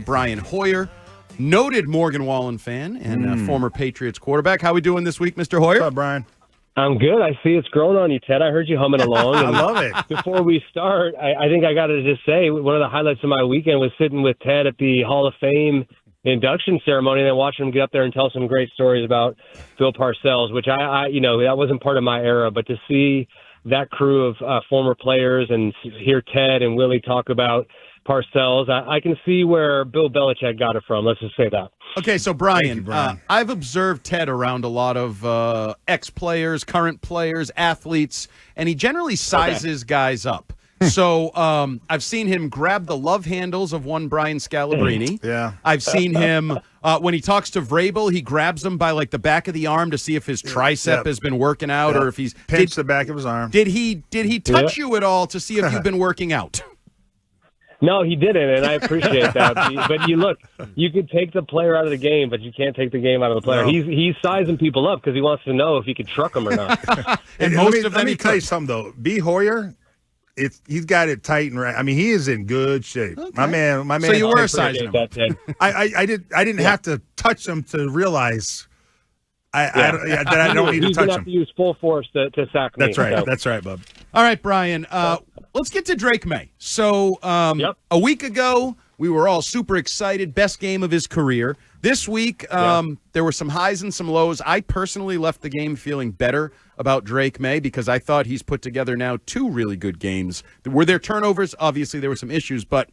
Brian Hoyer, noted Morgan Wallen fan and former Patriots quarterback. How we doing this week, Mr. Hoyer? What's up, Brian? I'm good. I see it's growing on you, Ted. I heard you humming along. I love it. Before we start, I think I got to just say one of the highlights of my weekend was sitting with Ted at the Hall of Fame induction ceremony and then watching him get up there and tell some great stories about Bill Parcells, which I that wasn't part of my era, but to see that crew of former players and hear Ted and Willie talk about Parcells, I can see where Bill Belichick got it from. Let's just say that. Okay, so Brian, I've observed Ted around a lot of ex-players, current players, athletes, and he generally sizes guys up. So I've seen him grab the love handles of one Brian Scalabrine. Yeah. I've seen him, when he talks to Vrabel, he grabs him by like the back of the arm to see if his tricep has been working out or if he's pinched the back of his arm. Did he touch you at all to see if you've been working out? No, he didn't, and I appreciate that. But you could take the player out of the game, but you can't take the game out of the player. No. He's sizing people up because he wants to know if he can truck them or not. And let me tell you something, though. B. Hoyer, he's got it tight and right. I mean, he is in good shape. Okay. My man. So you were sizing him. I didn't have to touch him to realize that I don't need to touch him. He's going to have to use full force to sack me. That's right. So. That's right, bub. All right, Brian. Let's get to Drake Maye. So a week ago, we were all super excited. Best game of his career. This week, there were some highs and some lows. I personally left the game feeling better about Drake Maye because I thought he's put together now 2 really good games. Were there turnovers? Obviously, there were some issues. But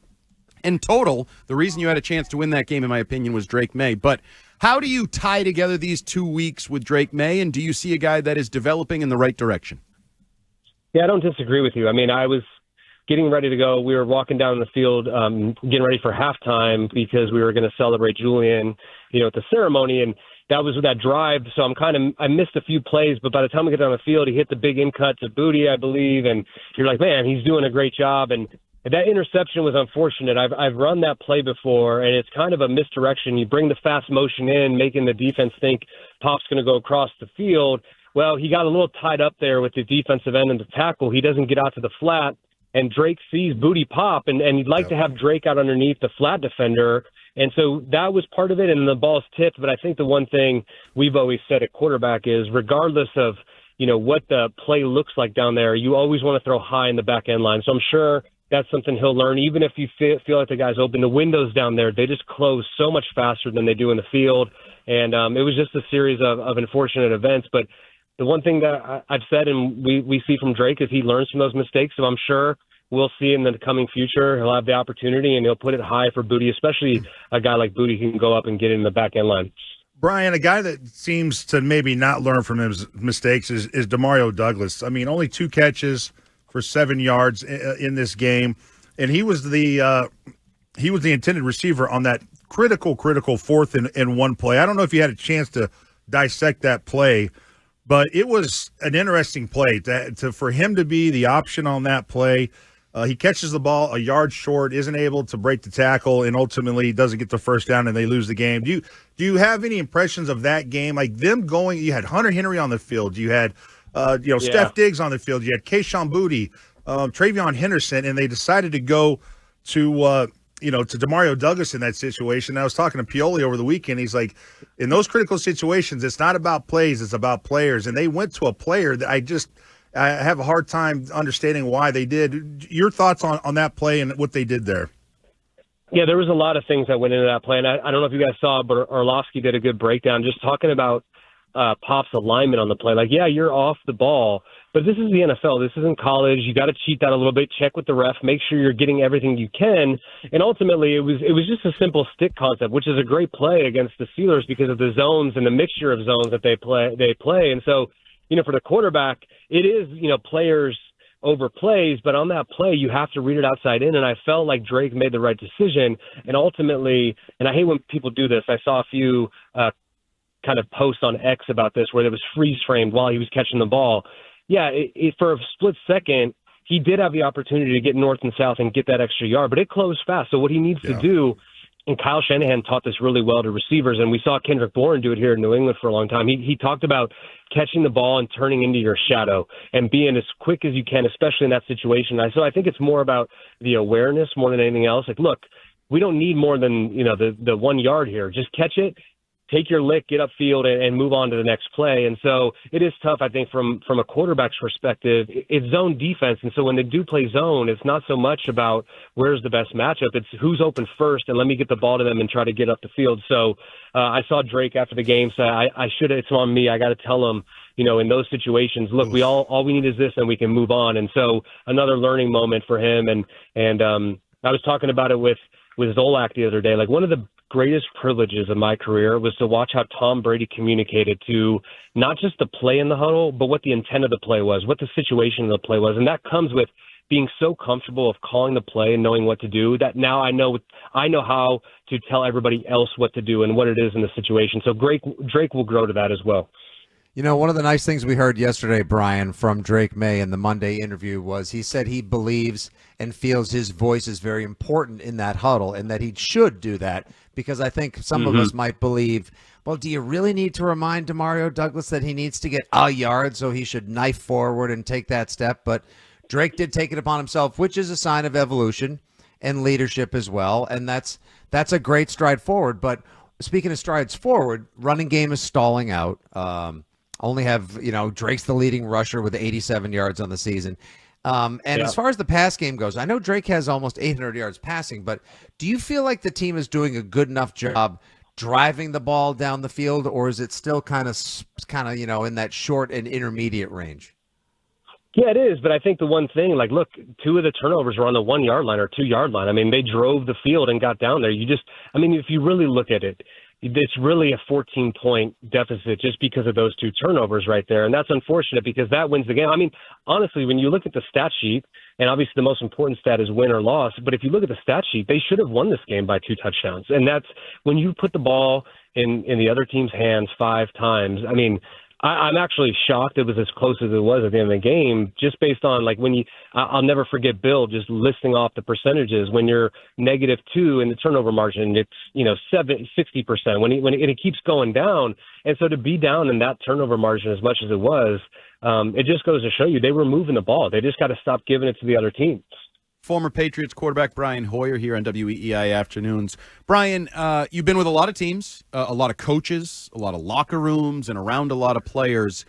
in total, the reason you had a chance to win that game, in my opinion, was Drake Maye. But how do you tie together these 2 weeks with Drake Maye, and do you see a guy that is developing in the right direction? Yeah, I don't disagree with you. I mean, I was getting ready to go. We were walking down the field, getting ready for halftime because we were going to celebrate Julian, at the ceremony. And that was that drive. So I missed a few plays, but by the time we get down the field, he hit the big in cut to Booty, I believe. And you're like, man, he's doing a great job. And that interception was unfortunate. I've run that play before, and it's kind of a misdirection. You bring the fast motion in, making the defense think Pop's going to go across the field. Well, he got a little tied up there with the defensive end and the tackle. He doesn't get out to the flat, and Drake sees Booty pop, and you'd like to have Drake out underneath the flat defender. And so that was part of it, and the ball's tipped. But I think the one thing we've always said at quarterback is regardless of, what the play looks like down there, you always want to throw high in the back end line. So I'm sure that's something he'll learn. Even if you feel like the guy's open, the windows down there, they just close so much faster than they do in the field. And it was just a series of unfortunate events. But the one thing that I've said and we see from Drake is he learns from those mistakes. So I'm sure we'll see in the coming future he'll have the opportunity and he'll put it high for Booty, especially a guy like Booty who can go up and get in the back end line. Brian, a guy that seems to maybe not learn from his mistakes is Demario Douglas. I mean, only 2 catches for 7 yards in this game, and he was the intended receiver on that critical 4th and 1 play. I don't know if you had a chance to dissect that play, but it was an interesting play for him to be the option on that play. He catches the ball a yard short, isn't able to break the tackle, and ultimately doesn't get the first down, and they lose the game. Do you have any impressions of that game? Like them going, you had Hunter Henry on the field, you had Steph Diggs on the field, you had Kayshon Boutte, Travion Henderson, and they decided to go to Demario Douglas in that situation. I was talking to Pioli over the weekend. He's like, in those critical situations, it's not about plays, it's about players. And they went to a player that I have a hard time understanding why they did. Your thoughts on that play and what they did there? Yeah, there was a lot of things that went into that play. And I don't know if you guys saw, but Orlovsky did a good breakdown just talking about Pop's alignment on the play. Like, yeah, you're off the ball, but this is the NFL. This isn't college. You got to cheat that a little bit. Check with the ref. Make sure you're getting everything you can. And ultimately, it was just a simple stick concept, which is a great play against the Steelers because of the zones and the mixture of zones that they play. And so, for the quarterback, it is, players over plays, but on that play, you have to read it outside in. And I felt like Drake made the right decision. And ultimately, and I hate when people do this, I saw a few kind of posts on X about this where there was freeze framed while he was catching the ball. Yeah, for a split second, he did have the opportunity to get north and south and get that extra yard, but it closed fast. So what he needs to do, and Kyle Shanahan taught this really well to receivers, and we saw Kendrick Bourne do it here in New England for a long time. He talked about catching the ball and turning into your shadow and being as quick as you can, especially in that situation. So I think it's more about the awareness more than anything else. Like, look, we don't need more than, the 1 yard here. Just catch it, take your lick, get upfield, and move on to the next play. And so it is tough, I think, from a quarterback's perspective. It's zone defense. And so when they do play zone, it's not so much about where's the best matchup. It's who's open first, and let me get the ball to them and try to get up the field. So I saw Drake after the game say, I should have, it's on me. I got to tell him, in those situations, look, all we need is this, and we can move on. And so another learning moment for him. And I was talking about it with Zolak the other day. Like, one of the greatest privileges of my career was to watch how Tom Brady communicated to not just the play in the huddle, but what the intent of the play was, what the situation of the play was. And that comes with being so comfortable of calling the play and knowing what to do, that now I know how to tell everybody else what to do and what it is in the situation. So Drake will grow to that as well. One of the nice things we heard yesterday, Brian, from Drake Maye in the Monday interview was he said he believes and feels his voice is very important in that huddle and that he should do that, because I think some of us might believe, well, do you really need to remind Demario Douglas that he needs to get a yard, so he should knife forward and take that step? But Drake did take it upon himself, which is a sign of evolution and leadership as well, and that's a great stride forward. But speaking of strides forward, running game is stalling out. Only have, Drake's the leading rusher with 87 yards on the season. As far as the pass game goes, I know Drake has almost 800 yards passing, but do you feel like the team is doing a good enough job driving the ball down the field, or is it still kind of, in that short and intermediate range? Yeah, it is. But I think the one thing, look, 2 of the turnovers were on the 1 yard line or 2 yard line. I mean, they drove the field and got down there. If you really look at it, it's really a 14-point deficit just because of those 2 turnovers right there. And that's unfortunate because that wins the game. I mean, honestly, when you look at the stat sheet, and obviously the most important stat is win or loss, but if you look at the stat sheet, they should have won this game by 2 touchdowns. And that's when you put the ball in the other team's hands 5 times. I mean, I'm actually shocked it was as close as it was at the end of the game, just based on I'll never forget Bill just listing off the percentages. When you're -2 in the turnover margin, it's 60%. When it keeps going down, and so to be down in that turnover margin as much as it was, it just goes to show you they were moving the ball. They just got to stop giving it to the other teams. Former Patriots quarterback Brian Hoyer here on WEEI Afternoons. Brian, you've been with a lot of teams, a lot of coaches, a lot of locker rooms, and around a lot of players.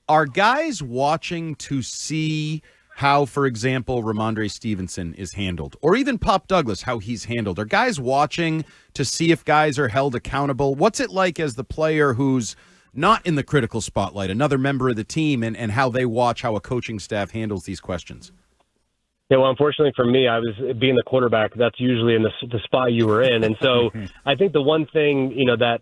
Are guys watching to see how, for example, Ramondre Stevenson is handled, or even Pop Douglas, how he's handled? Are guys watching to see if guys are held accountable? What's it like as the player who's not in the critical spotlight, another member of the team, and how they watch how a coaching staff handles these questions? Yeah, well, unfortunately for me, I was being the quarterback. That's usually in the spot you were in. And so I think the one thing, that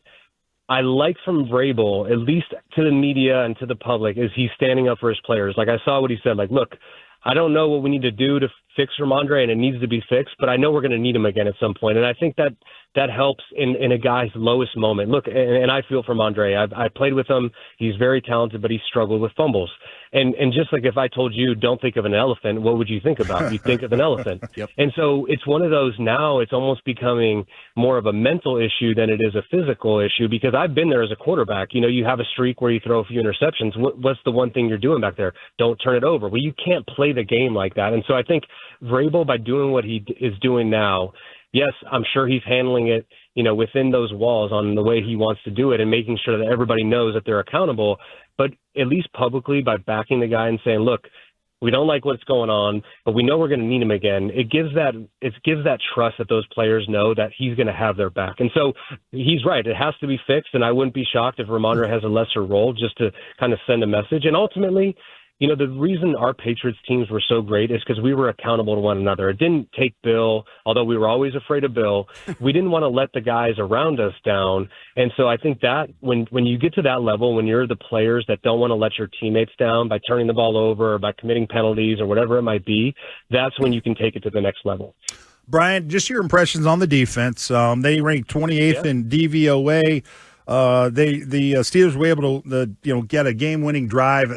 I like from Vrabel, at least to the media and to the public, is he's standing up for his players. Like, I saw what he said, look, I don't know what we need to do to fix Ramondre, and it needs to be fixed, but I know we're going to need him again at some point. And I think that helps in a guy's lowest moment. Look, and I feel for Ramondre. I played with him. He's very talented, but he struggled with fumbles. And just like if I told you, don't think of an elephant, what would you think about? You think of an elephant. Yep. And so it's one of those now, it's almost becoming more of a mental issue than it is a physical issue, because I've been there as a quarterback. You have a streak where you throw a few interceptions. What's the one thing you're doing back there? Don't turn it over. Well, you can't play the game like that. And so I think Vrabel, by doing what he is doing now, yes, I'm sure he's handling it, within those walls on the way he wants to do it and making sure that everybody knows that they're accountable. But at least publicly, by backing the guy and saying, look, we don't like what's going on, but we know we're going to need him again. It gives that trust that those players know that he's going to have their back. And so he's right. It has to be fixed. And I wouldn't be shocked if Ramondre has a lesser role, just to kind of send a message. And ultimately, the reason our Patriots teams were so great is because we were accountable to one another. It didn't take Bill, although we were always afraid of Bill. We didn't want to let the guys around us down. And so I think that when you get to that level, when you're the players that don't want to let your teammates down by turning the ball over or by committing penalties or whatever it might be, that's when you can take it to the next level. Brian, just your impressions on the defense. They ranked 28th in DVOA. The Steelers were able to get a game-winning drive.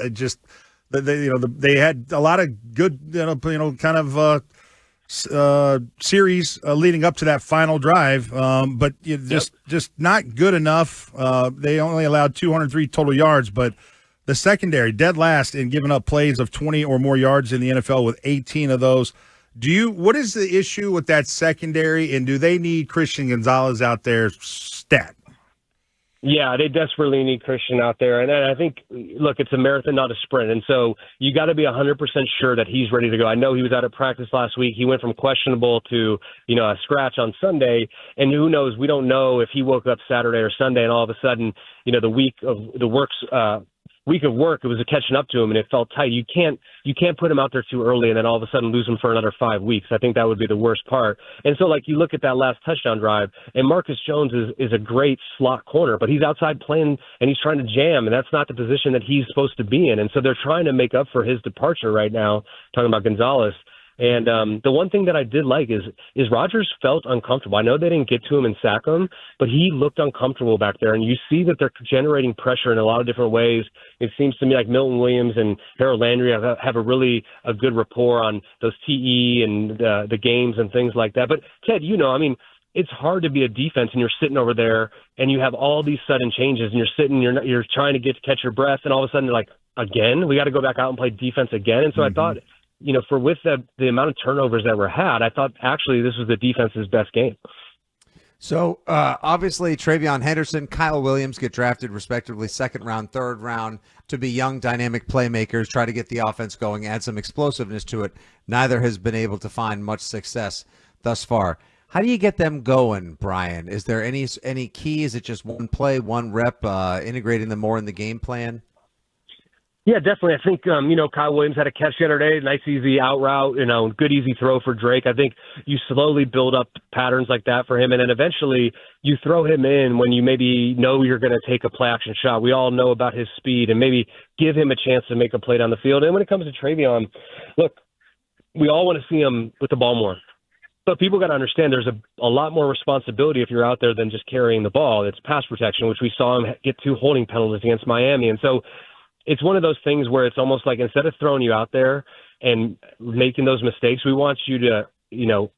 They had a lot of good series leading up to that final drive, but just not good enough. They only allowed 203 total yards, but the secondary dead last in giving up plays of 20 or more yards in the NFL with 18 of those. What is the issue with that secondary, and do they need Christian Gonzalez out there stat? Yeah, they desperately need Christian out there. And I think, look, it's a marathon, not a sprint. And so you got to be 100% sure that he's ready to go. I know he was out of practice last week. He went from questionable to, a scratch on Sunday. And who knows? We don't know if he woke up Saturday or Sunday and all of a sudden, the week of work, it was catching up to him and it felt tight. You can't put him out there too early and then all of a sudden lose him for another 5 weeks. I think that would be the worst part. And so, you look at that last touchdown drive, and Marcus Jones is a great slot corner, but he's outside playing and he's trying to jam, and that's not the position that he's supposed to be in. And so they're trying to make up for his departure right now, talking about Gonzalez. And the one thing that I did like is Rodgers felt uncomfortable. I know they didn't get to him and sack him, but he looked uncomfortable back there. And you see that they're generating pressure in a lot of different ways. It seems to me like Milton Williams and Harold Landry have a good rapport on those TE and the games and things like that. But Ted, it's hard to be a defense and you're sitting over there and you have all these sudden changes and you're trying to catch your breath, and all of a sudden you're like, again, we got to go back out and play defense again. And so I thought, with the amount of turnovers that were had, I thought actually this was the defense's best game. So obviously Travion Henderson, Kyle Williams get drafted respectively 2nd round, 3rd round to be young dynamic playmakers, try to get the offense going, add some explosiveness to it. Neither has been able to find much success thus far. How do you get them going, Brian? Is there any key? Is it just one play, one rep, integrating them more in the game plan? Yeah, definitely. I think, Kyle Williams had a catch the other day, nice, easy out route, good, easy throw for Drake. I think you slowly build up patterns like that for him, and then eventually you throw him in when you maybe know you're going to take a play-action shot. We all know about his speed, and maybe give him a chance to make a play down the field. And when it comes to Travion, look, we all want to see him with the ball more. But people got to understand there's a lot more responsibility if you're out there than just carrying the ball. It's pass protection, which we saw him get 2 holding penalties against Miami. And so it's one of those things where it's almost like instead of throwing you out there and making those mistakes, we want you to,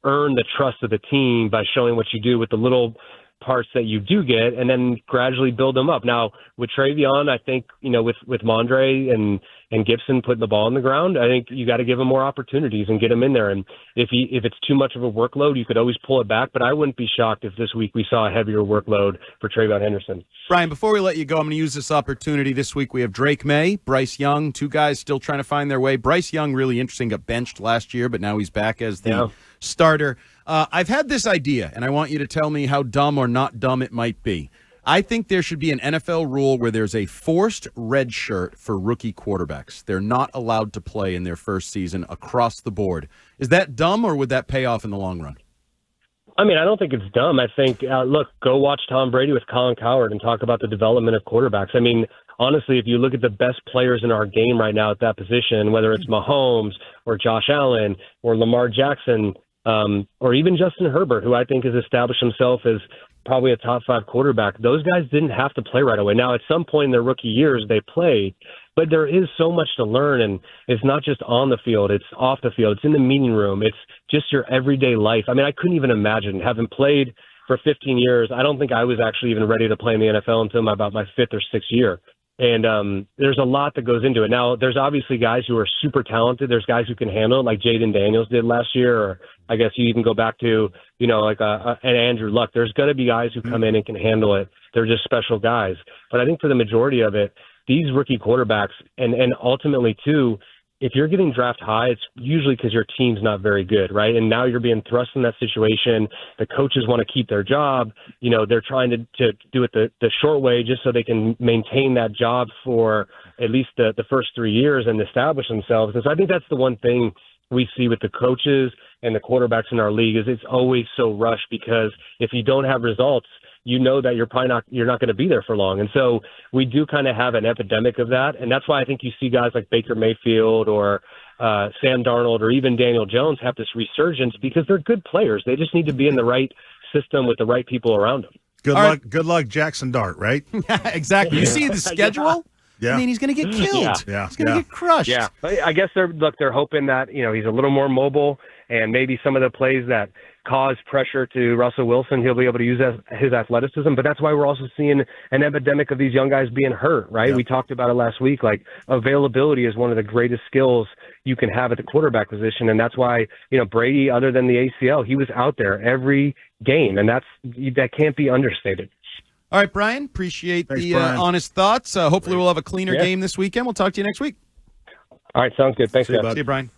earn the trust of the team by showing what you do with the little parts that you do get and then gradually build them up. Now, with Travion, I think, with Mondre and Gibson putting the ball on the ground, I think you got to give him more opportunities and get him in there. And if it's too much of a workload, you could always pull it back. But I wouldn't be shocked if this week we saw a heavier workload for Travion Henderson. Brian, before we let you go, I'm going to use this opportunity. This week we have Drake Maye, Bryce Young, 2 guys still trying to find their way. Bryce Young, really interesting, got benched last year, but now he's back as the starter. I've had this idea, and I want you to tell me how dumb or not dumb it might be. I think there should be an NFL rule where there's a forced red shirt for rookie quarterbacks. They're not allowed to play in their first season across the board. Is that dumb, or would that pay off in the long run? I don't think it's dumb. I think, go watch Tom Brady with Colin Cowherd and talk about the development of quarterbacks. Honestly, if you look at the best players in our game right now at that position, whether it's Mahomes or Josh Allen or Lamar Jackson, or even Justin Herbert, who I think has established himself as probably a top 5 quarterback. Those guys didn't have to play right away. Now, at some point in their rookie years, they played, but there is so much to learn, and it's not just on the field, it's off the field, it's in the meeting room, it's just your everyday life. I couldn't even imagine, having played for 15 years, I don't think I was actually even ready to play in the NFL until about my 5th or 6th year. And there's a lot that goes into it. Now, there's obviously guys who are super talented. There's guys who can handle it, like Jaden Daniels did last year, or I guess you even go back to, an Andrew Luck. There's going to be guys who come in and can handle it. They're just special guys. But I think for the majority of it, these rookie quarterbacks, and ultimately, too, if you're getting drafted high, it's usually because your team's not very good, right? And now you're being thrust in that situation. The coaches want to keep their job. They're trying to do it the short way just so they can maintain that job for at least the first 3 years and establish themselves. And so I think that's the one thing we see with the coaches and the quarterbacks in our league is it's always so rushed, because if you don't have results, that you're not going to be there for long. And so we do kind of have an epidemic of that. And that's why I think you see guys like Baker Mayfield or Sam Darnold or even Daniel Jones have this resurgence, because they're good players. They just need to be in the right system with the right people around them. Good luck, Jackson Dart, right? Yeah, exactly. You see the schedule? Yeah. He's going to get killed. Yeah. He's going to get crushed. Yeah. I guess they're hoping that, he's a little more mobile, and maybe some of the plays that cause pressure to Russell Wilson, he'll be able to use his athleticism. But that's why we're also seeing an epidemic of these young guys being hurt, right? Yep. We talked about it last week. Like, availability is one of the greatest skills you can have at the quarterback position. And that's why, Brady, other than the ACL, he was out there every game, and that can't be understated. All right, Brian, appreciate Thanks, the Brian. honest thoughts. Hopefully we'll have a cleaner game this weekend. We'll talk to you next week. All right, sounds good. Thanks, See you, guys. bud. See you, Brian.